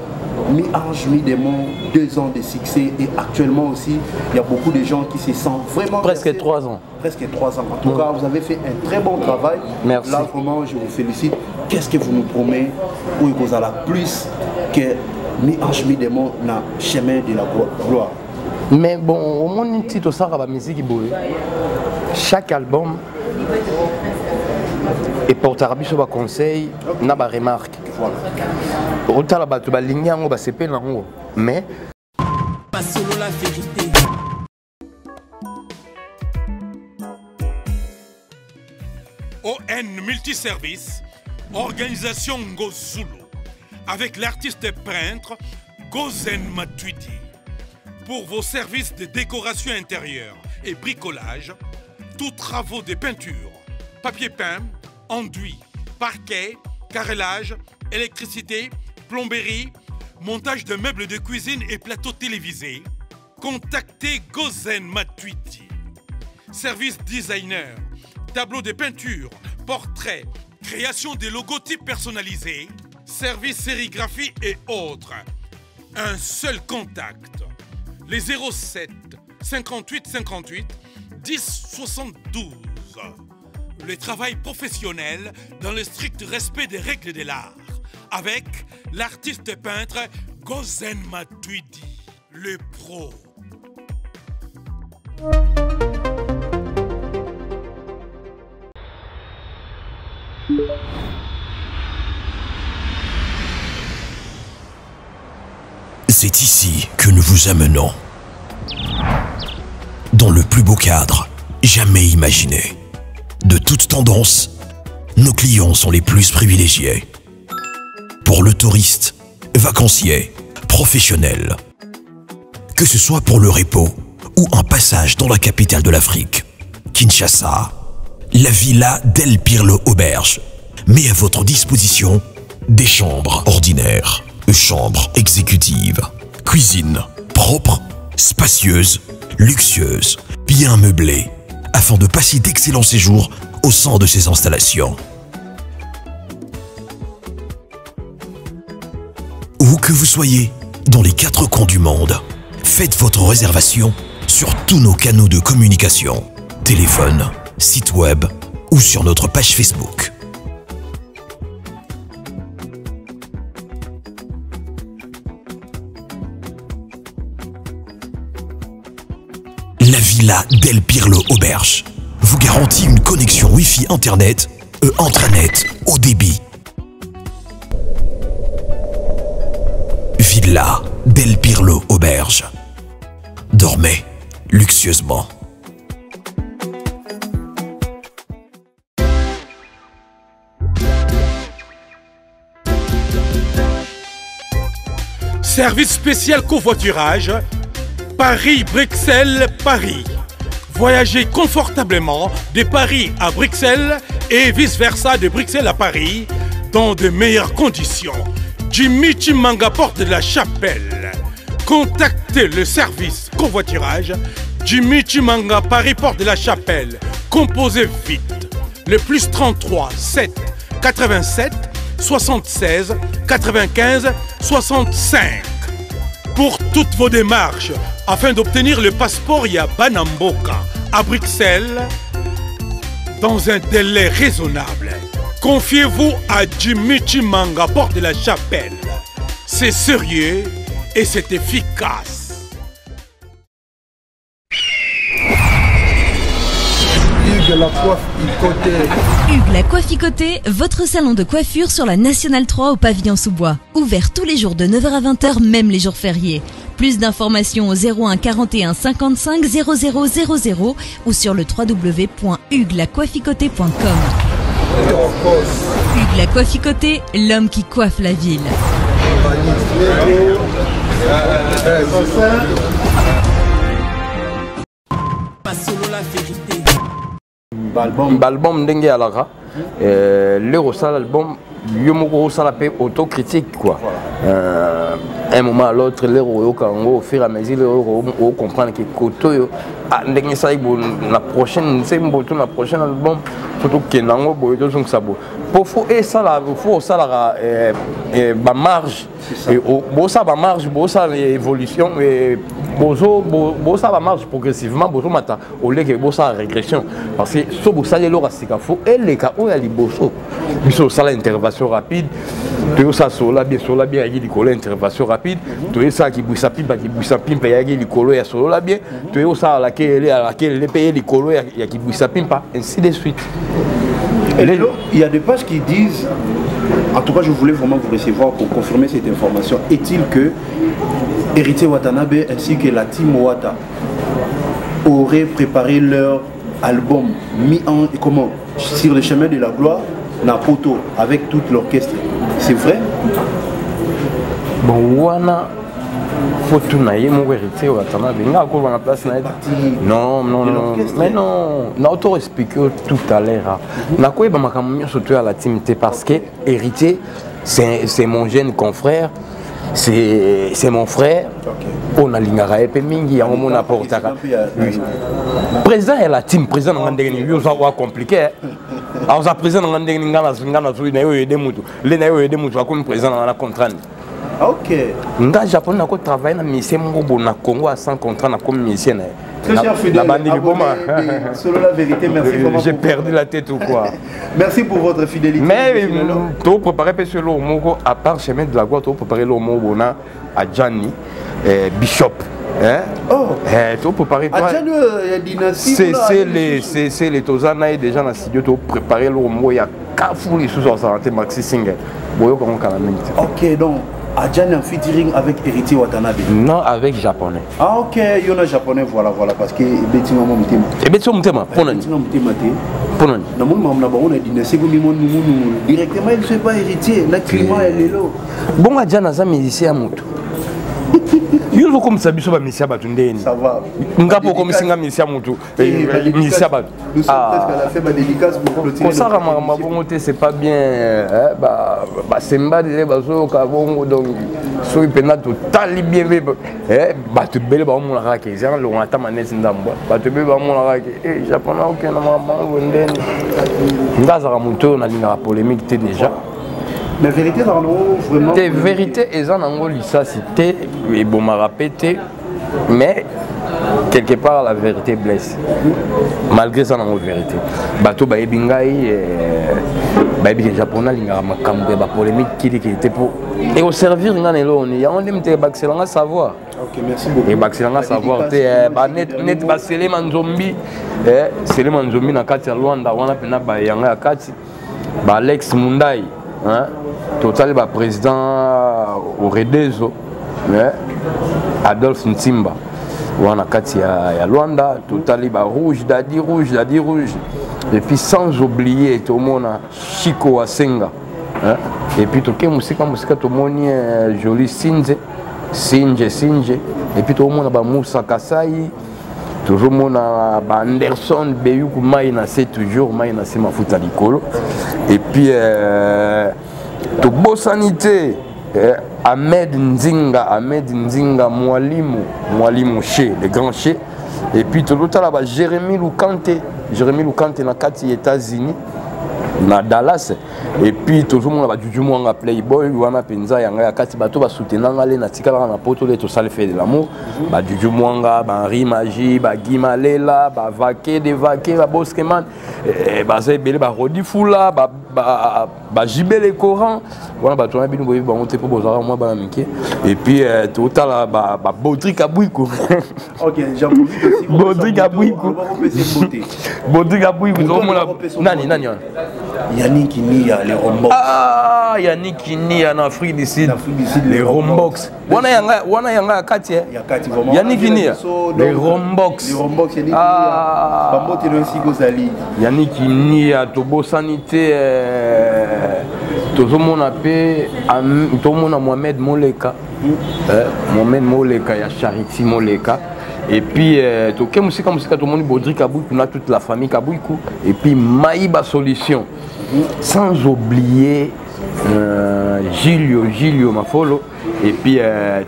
Mi-ange, mi-démon, 2 ans de succès et actuellement aussi, il y a beaucoup de gens qui se sentent vraiment... Presque 3 ans. Presque 3 ans. En tout cas, vous avez fait un très bon travail. Merci. Là, vraiment, je vous félicite. Qu'est-ce que vous nous promettez pour que vous allez plus que mi-ange, mi-démon dans le chemin de la gloire? Mais bon, au moins, une petite osara la musique chaque album et portera biso ba conseil na ba remarque. Voilà. Autant la batu ba ligne yango ba sepe nango. Mais pas solo la vérité. ON Multiservice, organisation Ngozulu, avec l'artiste peintre Gozen Matuidi. Pour vos services de décoration intérieure et bricolage, tous travaux de peinture, papier peint, enduit, parquet, carrelage, électricité, plomberie, montage de meubles de cuisine et plateaux télévisés, contactez Gozen Matuidi. Service designer, tableau de peinture, portrait, création de logotypes personnalisés, service sérigraphie et autres. Un seul contact. Les 07 58 58 10 72. Le travail professionnel dans le strict respect des règles de l'art. Avec l'artiste peintre Gozen Matuidi, le pro. C'est ici que nous vous amenons. Dans le plus beau cadre jamais imaginé. De toutes tendances, nos clients sont les plus privilégiés. Pour le touriste, vacancier, professionnel. Que ce soit pour le repos ou un passage dans la capitale de l'Afrique, Kinshasa, la villa d'El Pirlo Auberge met à votre disposition des chambres ordinaires, chambres exécutives, cuisine propre, spacieuse, luxueuse, bien meublée, afin de passer d'excellents séjours au sein de ces installations. Où que vous soyez, dans les 4 coins du monde, faites votre réservation sur tous nos canaux de communication, téléphone, site web ou sur notre page Facebook. La villa d'El Pirlo Auberge vous garantit une connexion Wi-Fi Internet et intranet haut débit. Villa d'El Pirlo Auberge. Dormez luxueusement. Service spécial covoiturage, Paris-Bruxelles-Paris. Voyagez confortablement de Paris à Bruxelles et vice-versa de Bruxelles à Paris dans de meilleures conditions. Jimmy Chimanga, porte de la Chapelle. Contactez le service covoiturage Jimmy Chimanga, Paris, porte de la Chapelle. Composez vite. Le plus 33 7 87 76 95 65. Pour toutes vos démarches, afin d'obtenir le passeport Yabanamboka à Bruxelles, dans un délai raisonnable, confiez-vous à Jimmy Chimanga, porte de la Chapelle. C'est sérieux et c'est efficace. Hugues la Coifficoté. Hugues la Coifficoté, votre salon de coiffure sur la Nationale 3 au pavillon sous-bois. Ouvert tous les jours de 9h à 20h, même les jours fériés. Plus d'informations au 01 41 55 0000 ou sur le www.huguelacoifficoté.com. Hugues la Coifficoté, l'homme qui coiffe la ville. Pas solo la vérité. L'album ndenge alaka le ressent l'album yomoko ressent pe autocritique quoi. Un moment à l'autre les kango au fur et à mesure les comprendre que koto ndenge ça la prochaine c'est la prochaine album surtout que nango boyo donc ça pour et ça la faut ça la ba marge et bo ça ba marge bo ça évolution et bo ça va marche progressivement bo mata au lieu que bo ça régression parce que so bo ça les lora c'est qu'il faut et les cas où il y a les bosso biso ça l'intervention rapide to ça sola bien il y a des intervention rapide to ça qui bouissa pimpa il y a des colo ya sola bien to ça à laquelle les payer les colo ya qui bouissa pimpa ainsi de suite. Il y a des pages qui disent, en tout cas je voulais vraiment vous recevoir pour confirmer cette information, est-il que Héritier Watanabe ainsi que la team Wata auraient préparé leur album mis en comment sur le chemin de la gloire Napoto avec tout l'orchestre, c'est vrai? Bon wana faut tout naïe mon héritier Watanabe nga ko na place na non mais non na auto expliquer tout à l'heure na ko ba makamyo surtout à la teamité parce que héritier c'est mon jeune confrère c'est mon frère on a lingara et mingi yango mon apportaka président et la team président na ndenge yo ça va compliqué alors ça président na ndenge ngana zo na yo yede mutu le na yo yede mutu akon président na contrat. Ok. Nga japonais ko travailler na mission moko na Congo à 100 contrat na comme mission na. Très cher fidèle, selon la vérité, merci. J'ai perdu la tête ou quoi. Merci pour votre fidélité. Mais tu préparer ce lot moko à part chemin de la gloire, tu préparer le moko na à Gianni Bishop. Hein? Oh. Tu préparer toi. C'est les Tozana et déjà dans studio tu préparer le moko ya Kafou les sous-santé Maxi Singer. Boyo comme calamité. OK donc Adjan en featuring avec Héritier Watanabe. Non, avec japonais. Ah ok, il y en a japonais, voilà, parce que Betty Maman Mutema. Et Betty Mutema, pour nous. Pour nous. Dans mon maman, on a dit, c'est comme directement, il ne fait pas héritier, la climat est là. Bon, Adjan a un musicien à Moutou. Yo zo comme ça biso ba misia batundeni. Ça va. Ngapo comme singa misia mutu. Misia bat. Nous sommes presque à la fin de la dédicace pour clôturer. Pour ça ma bonté c'est pas bien bah semba de bazo ka bongo donc so ipena total bien ba te bele ba mo la rake zan lo ngata manesi ndamba. Ba te bele ba mo la rake japonais OK na mama ndeni. Ngaza ka mutu na linga polémique té déjà. Mais vérité dans vraiment tes vérités et en anglais ça c'était et bon m'a répété mais quelque part la vérité blesse malgré ça en vérité bateau ba ebingai ba ebi japonais linga makambo ba polémique qui était pour et au servir ngana lo on y a on dit me baxelanga savoir. OK merci beaucoup. Et baxelanga savoir te ba net ba selema nzombi selema nzombi na kati ya Luanda wana pena ba yanga kati ba Alex Mundai hein total ba président au Redezo Adolphe Ntimba wana kati ya Luanda total ba rouge dadi rouge et puis sans oublier tout mona Chico Asenga hein et puis toke musika to moni joli Sinje et puis tout mona ba Moussa Kasai toujours mona ba Anderson Beyuku Maina c'est toujours Maina c'est mafuta likolo et puis to bosanité Ahmed Nzinga Mwalimu chez le grand chez et puis tout l'autre là Jérémy Lukante na kati États-Unis na Dallas et puis toujours mon ba Juju Mwanga Playboy wana penza yanga ya kati bato ba soutenir ngale na tikala na poto le to sale fait de l'amour ba Juju Mwanga ba Henri Magie ba Gimalela ba Vaquer ba Boskeman ba Zebele ba Rodifula ba Jibele Coran wana bato na bino boyi ba monter pour bozara moi ba miki et puis total ba Bodrik Abouiko. OK, j'en profite aussi. Bodrik Abouiko. Nani Yannick Nia les Rombox. Ah Yannick Nia en Afrique du Sud les Rombox. Wana yanga kati Yannick Nia les Rombox. Yannick Nia Tobo Sanité tozomona pe tomona Mohamed Moleka ya Charity Moleka et puis toke musika tomoni Bodrik Abouikou na toute la famille Kabouikou et puis Maïba Solution sans oublier Gilio Mafolo et puis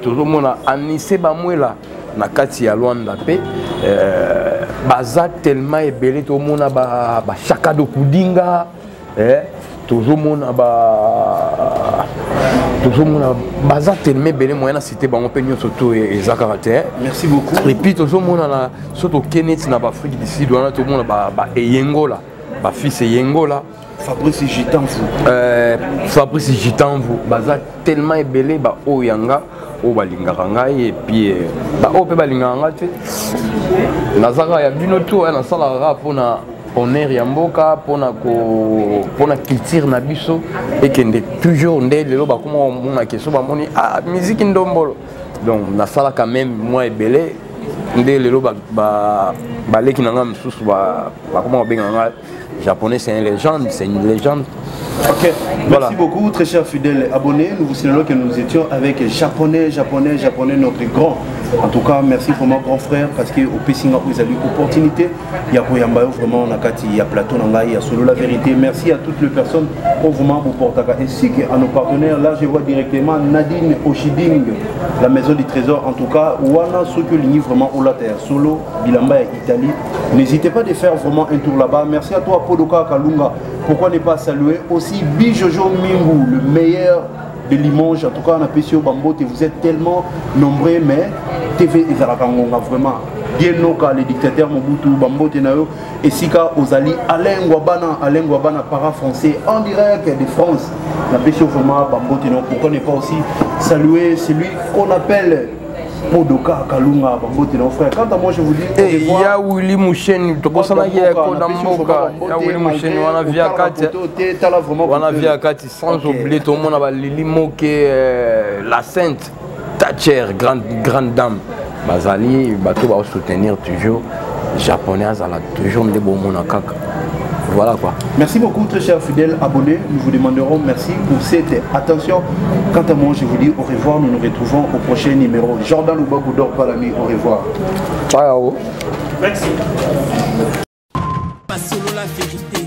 tozomona Anissé Bamwela na kati ya Luanda pe baza tellement ebele tomona ba Chakado Kudinga toujours mon baza tellement belle moyen cité ba on peut surtout et caractère. Merci beaucoup. Et puis toujours mon na surtout Kenneth na Afrique du Sud on a tout monde ba Yengola ba fils Yengola Fabrice Gitanvu baza tellement belle ba oyanga o balingaka ngai et puis ba o pe balingaka ngai te nazaka ya bino to na sala rap na honneur ya mboka pona culture na biso et kende toujours nde lelo ba comment mona question ba moni musique ndombolo donc na sala quand même moi ebele nde lelo ba leki na nga msusu ba comment benga nga japonais c'est une légende Ok, Voilà. merci beaucoup, très chers fidèles abonnés. Nous vous signalons que nous étions avec japonais, notre grand. En tout cas, merci pour mon grand frère parce qu'au Pessinga, vous avez eu l'opportunité. Il y a vraiment il y a Plateau, il y a Solo la vérité. Merci à toutes les personnes pour vraiment vous porter ainsi qu'à nos partenaires. Là, je vois directement Nadine Oshiding, la maison du trésor. En tout cas, Wana Sokolini, vraiment au later. Solo, Bilamba et Italie. N'hésitez pas de faire vraiment un tour là-bas. Merci à toi, Podoka Kalunga. Pourquoi ne pas saluer aussi Bijojo Mingu, le meilleur de Limoges. En tout cas, on a apprécié au Bambote. Vous êtes tellement nombreux, mais TV Ezarakangonga vraiment. Bien noka, le dictateur Mobutu, Bambote Nayo, et Sika Ozali, Alain Guabana, para-français, en direct de France. On a apprécié vraiment Bambote Nayo. Pourquoi ne pas aussi saluer celui qu'on appelle Podoka Kalunga, Bambote Nayo, frère. Quant à moi, je vous dis. Il y a Willy Mouchen, tu connais il y a Willy Mouchen, on a vu à 4, sans oublier tout le monde a Lili Moké, la Sainte, Thatcher, grande dame. Bazali, bateau va soutenir toujours, japonais, elle a toujours des bons mots. Voilà quoi. Merci beaucoup, très chers fidèles abonnés. Nous vous demanderons merci pour cette attention. Quant à moi, je vous dis au revoir. Nous nous retrouvons au prochain numéro. Jordan Lubaku dort pas la nuit. Au revoir. Ciao. Merci. Pas solo la vérité.